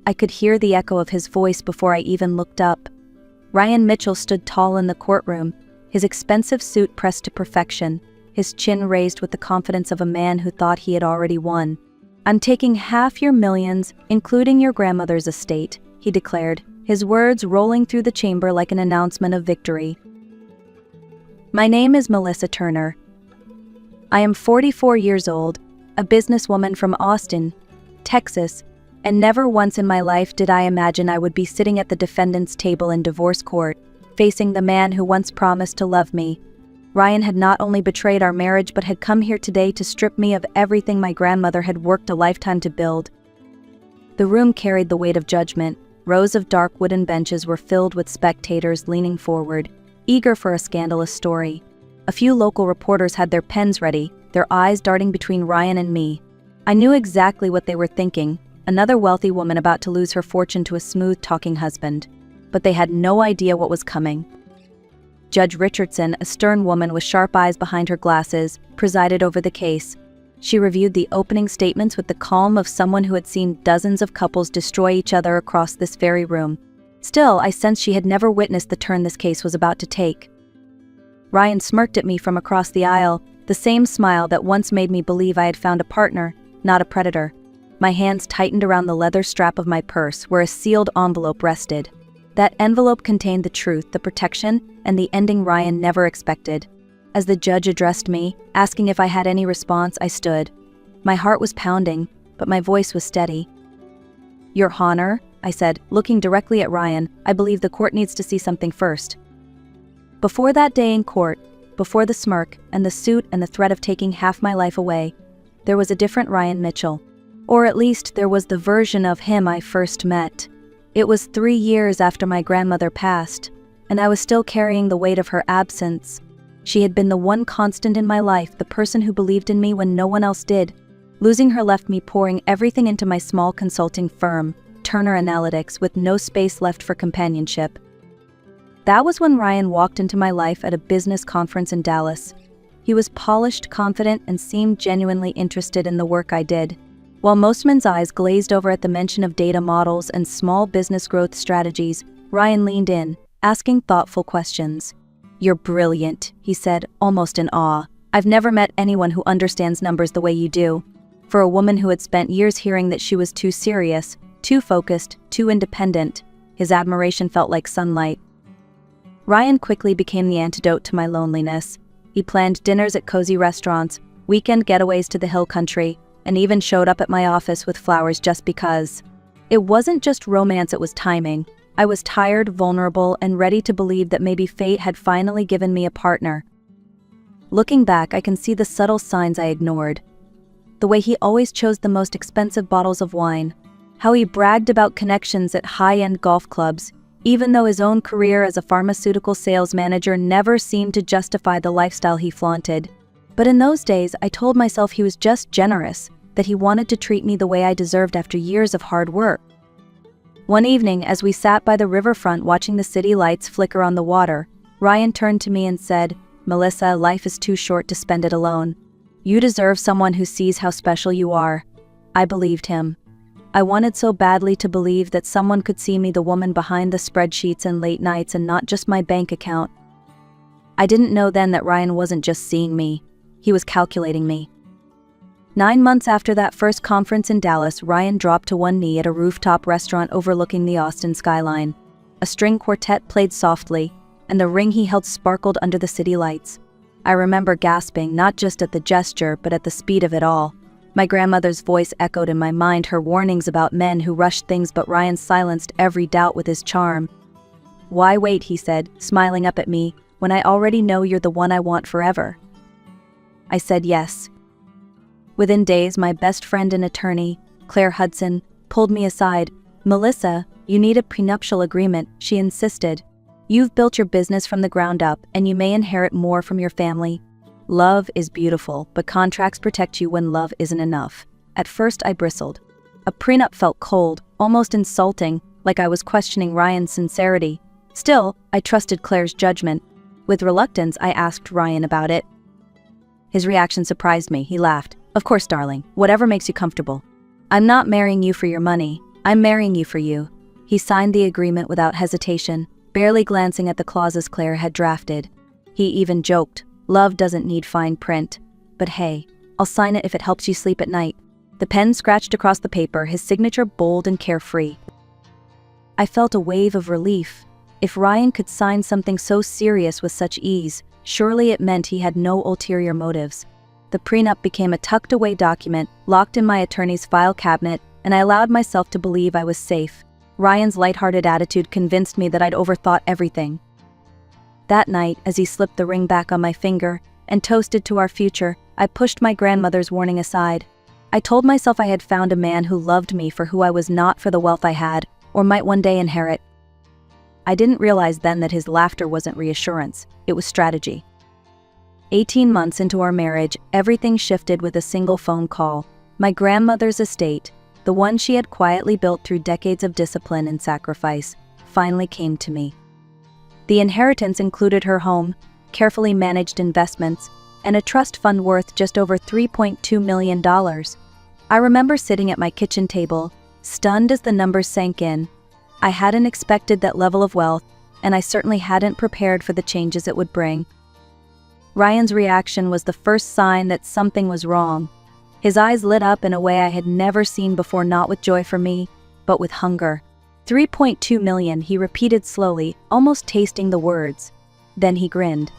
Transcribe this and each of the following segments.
I could hear the echo of his voice before I even looked up. Ryan Mitchell stood tall in the courtroom, his expensive suit pressed to perfection, his chin raised with the confidence of a man who thought he had already won. "I'm taking half your millions, including your grandmother's estate," he declared, his words rolling through the chamber like an announcement of victory. "My name is Melissa Turner. I am 44 years old, a businesswoman from Austin, Texas, and never once in my life did I imagine I would be sitting at the defendant's table in divorce court, facing the man who once promised to love me. Ryan had not only betrayed our marriage but had come here today to strip me of everything my grandmother had worked a lifetime to build." The room carried the weight of judgment. Rows of dark wooden benches were filled with spectators leaning forward, eager for a scandalous story. A few local reporters had their pens ready, their eyes darting between Ryan and me. I knew exactly what they were thinking, another wealthy woman about to lose her fortune to a smooth-talking husband. But they had no idea what was coming. Judge Richardson, a stern woman with sharp eyes behind her glasses, presided over the case. She reviewed the opening statements with the calm of someone who had seen dozens of couples destroy each other across this very room. Still, I sensed she had never witnessed the turn this case was about to take. Ryan smirked at me from across the aisle, the same smile that once made me believe I had found a partner, not a predator. My hands tightened around the leather strap of my purse where a sealed envelope rested. That envelope contained the truth, the protection, and the ending Ryan never expected. As the judge addressed me, asking if I had any response, I stood. My heart was pounding, but my voice was steady. "Your Honor," I said, looking directly at Ryan, "I believe the court needs to see something first." Before that day in court, before the smirk and the suit and the threat of taking half my life away, there was a different Ryan Mitchell. Or at least there was the version of him I first met. It was 3 years after my grandmother passed, and I was still carrying the weight of her absence. She had been the one constant in my life, the person who believed in me when no one else did. Losing her left me pouring everything into my small consulting firm, Turner Analytics, with no space left for companionship. That was when Ryan walked into my life at a business conference in Dallas. He was polished, confident, and seemed genuinely interested in the work I did. While most men's eyes glazed over at the mention of data models and small business growth strategies, Ryan leaned in, asking thoughtful questions. "You're brilliant," he said, almost in awe. "I've never met anyone who understands numbers the way you do." For a woman who had spent years hearing that she was too serious, too focused, too independent, his admiration felt like sunlight. Ryan quickly became the antidote to my loneliness. He planned dinners at cozy restaurants, weekend getaways to the hill country, and even showed up at my office with flowers just because. It wasn't just romance, it was timing. I was tired, vulnerable, and ready to believe that maybe fate had finally given me a partner. Looking back, I can see the subtle signs I ignored. The way he always chose the most expensive bottles of wine. How he bragged about connections at high-end golf clubs, even though his own career as a pharmaceutical sales manager never seemed to justify the lifestyle he flaunted. But in those days, I told myself he was just generous, that he wanted to treat me the way I deserved after years of hard work. One evening, as we sat by the riverfront watching the city lights flicker on the water, Ryan turned to me and said, "Melissa, life is too short to spend it alone. You deserve someone who sees how special you are." I believed him. I wanted so badly to believe that someone could see me, the woman behind the spreadsheets and late nights, and not just my bank account. I didn't know then that Ryan wasn't just seeing me. He was calculating me. 9 months after that first conference in Dallas, Ryan dropped to one knee at a rooftop restaurant overlooking the Austin skyline. A string quartet played softly, and the ring he held sparkled under the city lights. I remember gasping, not just at the gesture, but at the speed of it all. My grandmother's voice echoed in my mind, her warnings about men who rushed things, but Ryan silenced every doubt with his charm. "Why wait," he said, smiling up at me, "when I already know you're the one I want forever?" I said yes. Within days, my best friend and attorney, Claire Hudson, pulled me aside. "Melissa, you need a prenuptial agreement," she insisted. "You've built your business from the ground up, and you may inherit more from your family. Love is beautiful, but contracts protect you when love isn't enough." At first, I bristled. A prenup felt cold, almost insulting, like I was questioning Ryan's sincerity. Still, I trusted Claire's judgment. With reluctance, I asked Ryan about it. His reaction surprised me. He laughed. "Of course, darling. Whatever makes you comfortable. I'm not marrying you for your money. I'm marrying you for you." He signed the agreement without hesitation, barely glancing at the clauses Claire had drafted. He even joked, "Love doesn't need fine print. But hey, I'll sign it if it helps you sleep at night." The pen scratched across the paper, his signature bold and carefree. I felt a wave of relief. If Ryan could sign something so serious with such ease, surely it meant he had no ulterior motives. The prenup became a tucked-away document, locked in my attorney's file cabinet, and I allowed myself to believe I was safe. Ryan's lighthearted attitude convinced me that I'd overthought everything. That night, as he slipped the ring back on my finger and toasted to our future, I pushed my grandmother's warning aside. I told myself I had found a man who loved me for who I was, not for the wealth I had, or might one day inherit. I didn't realize then that his laughter wasn't reassurance, it was strategy. 18 months into our marriage, everything shifted with a single phone call. My grandmother's estate, the one she had quietly built through decades of discipline and sacrifice, finally came to me. The inheritance included her home, carefully managed investments, and a trust fund worth just over $3.2 million. I remember sitting at my kitchen table, stunned as the numbers sank in. I hadn't expected that level of wealth, and I certainly hadn't prepared for the changes it would bring. Ryan's reaction was the first sign that something was wrong. His eyes lit up in a way I had never seen before, not with joy for me, but with hunger. $3.2 million, he repeated slowly, almost tasting the words. Then he grinned.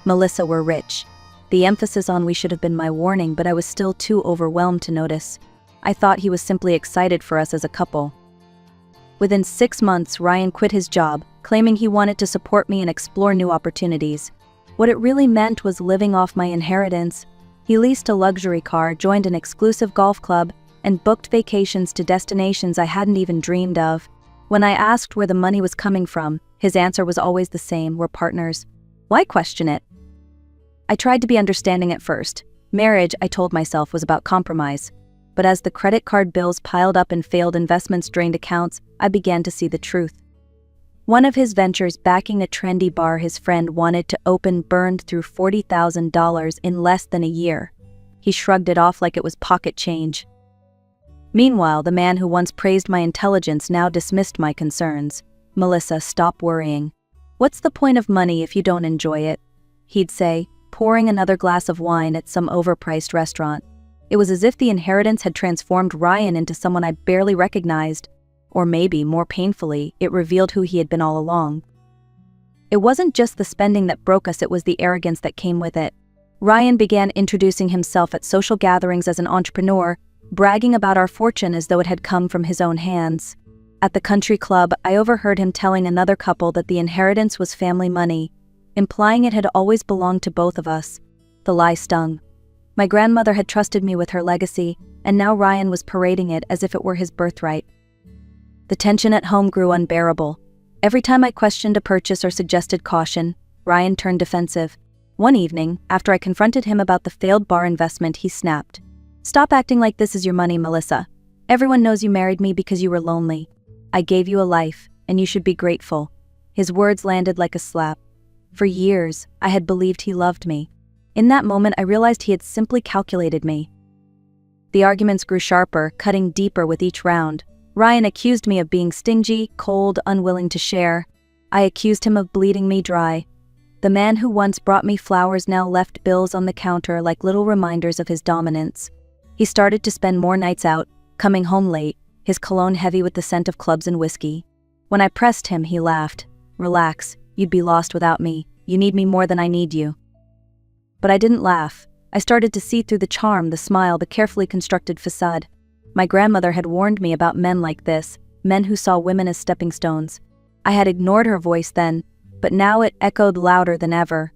"Melissa, we're rich." The emphasis on "we" should have been my warning, but I was still too overwhelmed to notice. I thought he was simply excited for us as a couple. Within 6 months, Ryan quit his job, claiming he wanted to support me and explore new opportunities. What it really meant was living off my inheritance. He leased a luxury car, joined an exclusive golf club, and booked vacations to destinations I hadn't even dreamed of. When I asked where the money was coming from, his answer was always the same: "We're partners." Why question it? I tried to be understanding at first. Marriage, I told myself, was about compromise. But as the credit card bills piled up and failed investments drained accounts, I began to see the truth. One of his ventures, backing a trendy bar his friend wanted to open, burned through $40,000 in less than a year. He shrugged it off like it was pocket change. Meanwhile, the man who once praised my intelligence now dismissed my concerns. "Melissa, stop worrying. What's the point of money if you don't enjoy it?" he'd say, pouring another glass of wine at some overpriced restaurant. It was as if the inheritance had transformed Ryan into someone I barely recognized. Or maybe, more painfully, it revealed who he had been all along. It wasn't just the spending that broke us, it was the arrogance that came with it. Ryan began introducing himself at social gatherings as an entrepreneur, bragging about our fortune as though it had come from his own hands. At the country club, I overheard him telling another couple that the inheritance was family money, implying it had always belonged to both of us. The lie stung. My grandmother had trusted me with her legacy, and now Ryan was parading it as if it were his birthright. The tension at home grew unbearable. Every time I questioned a purchase or suggested caution, Ryan turned defensive. One evening, after I confronted him about the failed bar investment, he snapped. "Stop acting like this is your money, Melissa. Everyone knows you married me because you were lonely. I gave you a life, and you should be grateful." His words landed like a slap. For years, I had believed he loved me. In that moment, I realized he had simply calculated me. The arguments grew sharper, cutting deeper with each round. Ryan accused me of being stingy, cold, unwilling to share. I accused him of bleeding me dry. The man who once brought me flowers now left bills on the counter like little reminders of his dominance. He started to spend more nights out, coming home late, his cologne heavy with the scent of clubs and whiskey. When I pressed him, he laughed. "Relax, you'd be lost without me. You need me more than I need you." But I didn't laugh. I started to see through the charm, the smile, the carefully constructed facade. My grandmother had warned me about men like this, men who saw women as stepping stones. I had ignored her voice then, but now it echoed louder than ever.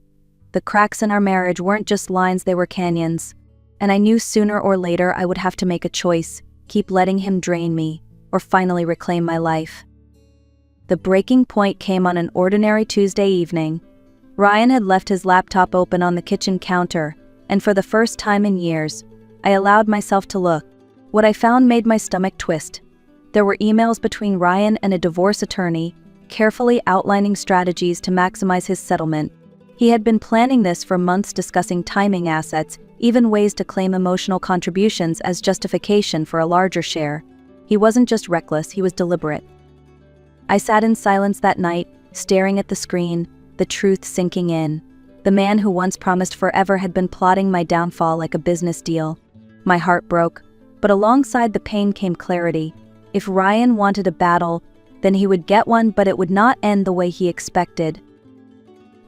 The cracks in our marriage weren't just lines, they were canyons. And I knew sooner or later I would have to make a choice, keep letting him drain me, or finally reclaim my life. The breaking point came on an ordinary Tuesday evening. Ryan had left his laptop open on the kitchen counter, and for the first time in years, I allowed myself to look. What I found made my stomach twist. There were emails between Ryan and a divorce attorney, carefully outlining strategies to maximize his settlement. He had been planning this for months, discussing timing, assets, even ways to claim emotional contributions as justification for a larger share. He wasn't just reckless, he was deliberate. I sat in silence that night, staring at the screen, the truth sinking in. The man who once promised forever had been plotting my downfall like a business deal. My heart broke, but alongside the pain came clarity. If Ryan wanted a battle, then he would get one, but it would not end the way he expected.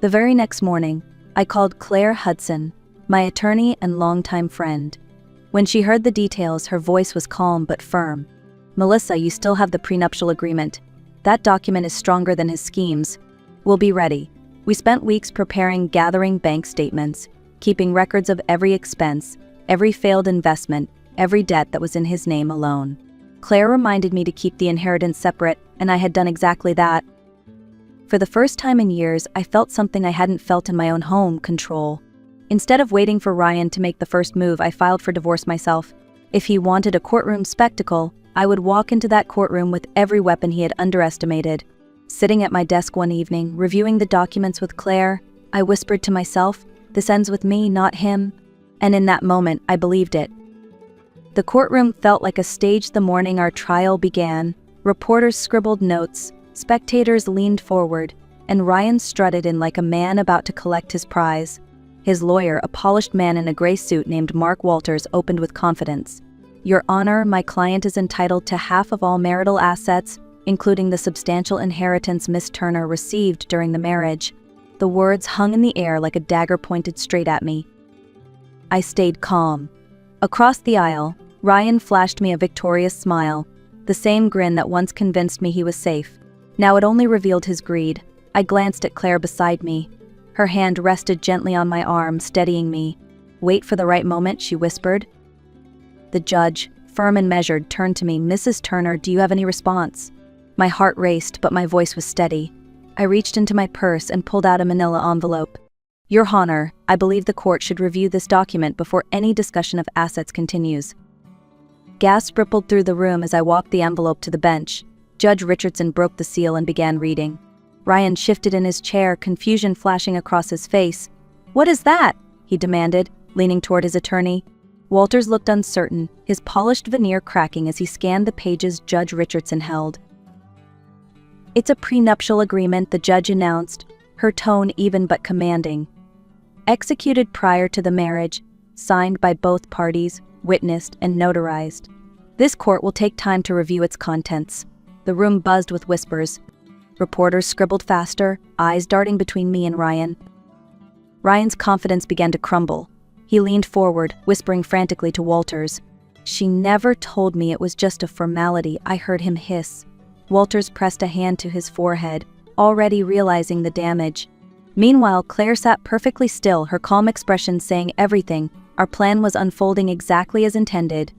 The very next morning, I called Claire Hudson, my attorney and longtime friend. When she heard the details, her voice was calm but firm. "Melissa, you still have the prenuptial agreement. That document is stronger than his schemes. We'll be ready." We spent weeks preparing, gathering bank statements, keeping records of every expense, every failed investment, every debt that was in his name alone. Claire reminded me to keep the inheritance separate, and I had done exactly that. For the first time in years, I felt something I hadn't felt in my own home: control. Instead of waiting for Ryan to make the first move, I filed for divorce myself. If he wanted a courtroom spectacle, I would walk into that courtroom with every weapon he had underestimated. Sitting at my desk one evening, reviewing the documents with Claire, I whispered to myself, "This ends with me, not him." And in that moment, I believed it. The courtroom felt like a stage the morning our trial began. Reporters scribbled notes, spectators leaned forward, and Ryan strutted in like a man about to collect his prize. His lawyer, a polished man in a gray suit named Mark Walters, opened with confidence. "Your Honor, my client is entitled to half of all marital assets, including the substantial inheritance Miss Turner received during the marriage." The words hung in the air like a dagger pointed straight at me. I stayed calm. Across the aisle, Ryan flashed me a victorious smile, the same grin that once convinced me he was safe. Now it only revealed his greed. I glanced at Claire beside me. Her hand rested gently on my arm, steadying me. "Wait for the right moment," she whispered. The judge, firm and measured, turned to me. "Mrs. Turner, do you have any response?" My heart raced, but my voice was steady. I reached into my purse and pulled out a manila envelope. "Your Honor, I believe the court should review this document before any discussion of assets continues." Gasp rippled through the room as I walked the envelope to the bench. Judge Richardson broke the seal and began reading. Ryan shifted in his chair, confusion flashing across his face. "What is that?" he demanded, leaning toward his attorney. Walters looked uncertain, his polished veneer cracking as he scanned the pages Judge Richardson held. "It's a prenuptial agreement," the judge announced, her tone even but commanding. "Executed prior to the marriage, signed by both parties, witnessed and notarized. This court will take time to review its contents." The room buzzed with whispers. Reporters scribbled faster, eyes darting between me and Ryan. Ryan's confidence began to crumble. He leaned forward, whispering frantically to Walters. "She never told me it was just a formality," I heard him hiss. Walters pressed a hand to his forehead, already realizing the damage. Meanwhile, Claire sat perfectly still, her calm expression saying everything. Our plan was unfolding exactly as intended.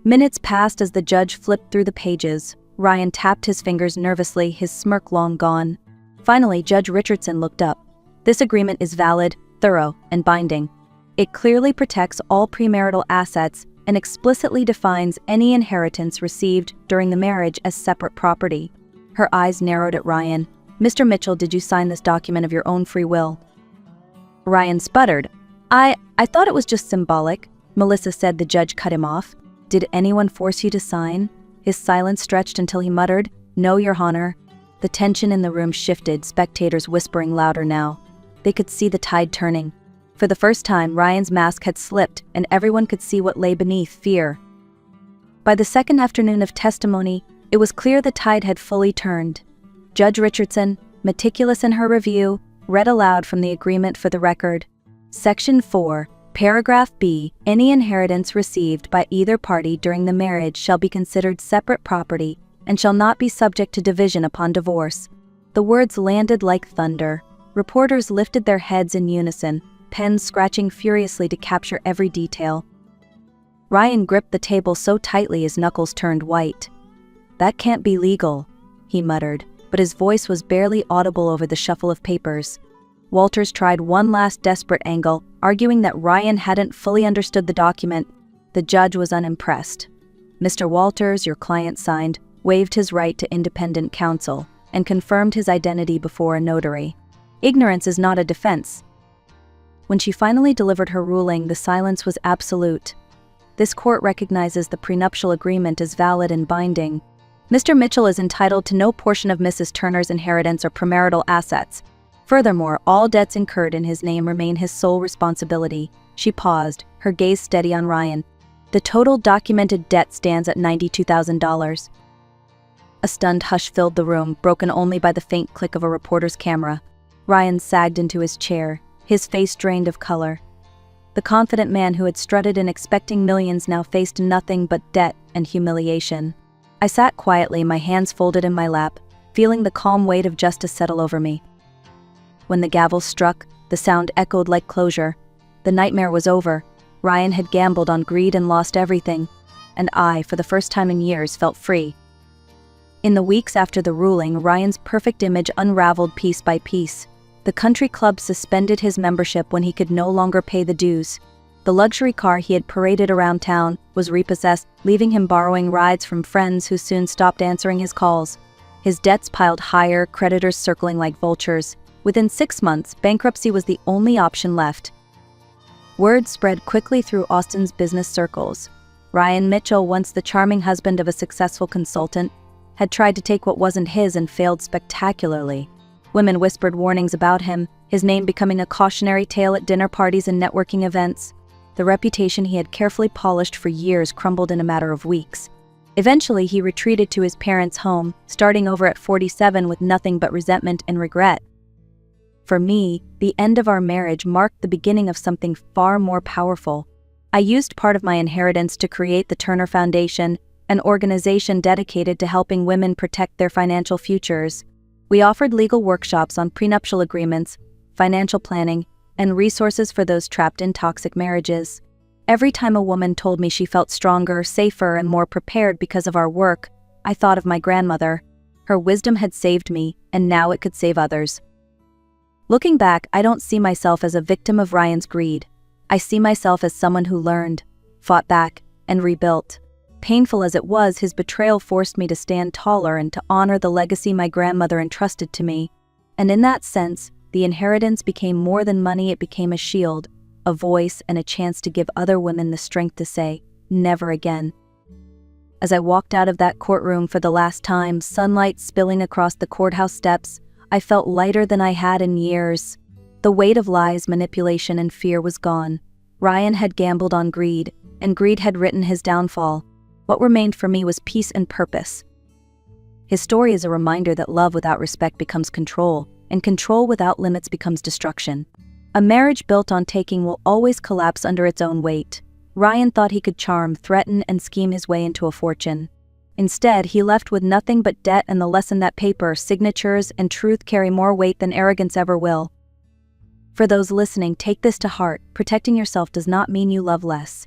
Minutes passed as the judge flipped through the pages. Ryan tapped his fingers nervously, his smirk long gone. Finally, Judge Richardson looked up. "This agreement is valid, thorough, and binding. It clearly protects all premarital assets and explicitly defines any inheritance received during the marriage as separate property." Her eyes narrowed at Ryan. "Mr. Mitchell, did you sign this document of your own free will?" Ryan sputtered. I thought it was just symbolic." Melissa said. The judge cut him off. "Did anyone force you to sign?" His silence stretched until he muttered, "No, Your Honor." The tension in the room shifted, spectators whispering louder now. They could see the tide turning. For the first time, Ryan's mask had slipped, and everyone could see what lay beneath: fear. By the second afternoon of testimony, it was clear the tide had fully turned. Judge Richardson, meticulous in her review, read aloud from the agreement for the record. Section 4, Paragraph B, "Any inheritance received by either party during the marriage shall be considered separate property and shall not be subject to division upon divorce." The words landed like thunder. Reporters lifted their heads in unison, pens scratching furiously to capture every detail. Ryan gripped the table so tightly his knuckles turned white. "That can't be legal," he muttered, but his voice was barely audible over the shuffle of papers. Walters tried one last desperate angle, arguing that Ryan hadn't fully understood the document. The judge was unimpressed. "Mr. Walters, your client signed, waived his right to independent counsel, and confirmed his identity before a notary. Ignorance is not a defense." When she finally delivered her ruling, the silence was absolute. this court recognizes the prenuptial agreement as valid and binding. Mr. Mitchell is entitled to no portion of Mrs. Turner's inheritance or premarital assets. Furthermore, all debts incurred in his name remain his sole responsibility. She paused, her gaze steady on Ryan. The total documented debt stands at $92,000. A stunned hush filled the room, broken only by the faint click of a reporter's camera. Ryan sagged into his chair, his face drained of color. The confident man who had strutted in expecting millions now faced nothing but debt and humiliation. I sat quietly, my hands folded in my lap, feeling the calm weight of justice settle over me. When the gavel struck, the sound echoed like closure. The nightmare was over. Ryan had gambled on greed and lost everything, and I, for the first time in years, felt free. In the weeks after the ruling, Ryan's perfect image unraveled piece by piece. The country club suspended his membership when he could no longer pay the dues. The luxury car he had paraded around town was repossessed, leaving him borrowing rides from friends who soon stopped answering his calls. His debts piled higher, creditors circling like vultures. Within 6 months, bankruptcy was the only option left. Word spread quickly through Austin's business circles. Ryan Mitchell, once the charming husband of a successful consultant, had tried to take what wasn't his and failed spectacularly. Women whispered warnings about him, his name becoming a cautionary tale at dinner parties and networking events. The reputation he had carefully polished for years crumbled in a matter of weeks. Eventually, he retreated to his parents' home, starting over at 47 with nothing but resentment and regret. For me, the end of our marriage marked the beginning of something far more powerful. I used part of my inheritance to create the Turner Foundation, an organization dedicated to helping women protect their financial futures. We offered legal workshops on prenuptial agreements, financial planning, and resources for those trapped in toxic marriages. Every time a woman told me she felt stronger, safer, and more prepared because of our work, I thought of my grandmother. Her wisdom had saved me, and now it could save others. Looking back, I don't see myself as a victim of Ryan's greed. I see myself as someone who learned, fought back, and rebuilt. Painful as it was, his betrayal forced me to stand taller and to honor the legacy my grandmother entrusted to me. And in that sense, the inheritance became more than money. It became a shield, a voice, and a chance to give other women the strength to say, never again. As I walked out of that courtroom for the last time, sunlight spilling across the courthouse steps, I felt lighter than I had in years. The weight of lies, manipulation, and fear was gone. Ryan had gambled on greed, and greed had written his downfall. What remained for me was peace and purpose. His story is a reminder that love without respect becomes control, and control without limits becomes destruction. A marriage built on taking will always collapse under its own weight. Ryan thought he could charm, threaten, and scheme his way into a fortune. Instead, he left with nothing but debt and the lesson that paper, signatures, and truth carry more weight than arrogance ever will. For those listening, take this to heart. Protecting yourself does not mean you love less.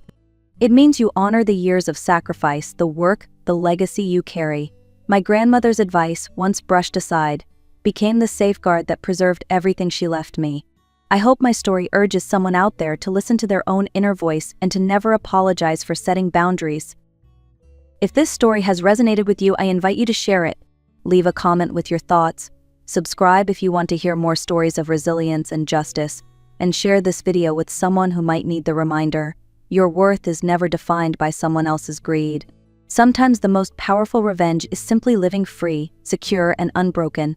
It means you honor the years of sacrifice, the work, the legacy you carry. My grandmother's advice, once brushed aside, became the safeguard that preserved everything she left me. I hope my story urges someone out there to listen to their own inner voice and to never apologize for setting boundaries. If this story has resonated with you, I invite you to share it. Leave a comment with your thoughts. Subscribe if you want to hear more stories of resilience and justice, and share this video with someone who might need the reminder. Your worth is never defined by someone else's greed. Sometimes the most powerful revenge is simply living free, secure, and unbroken.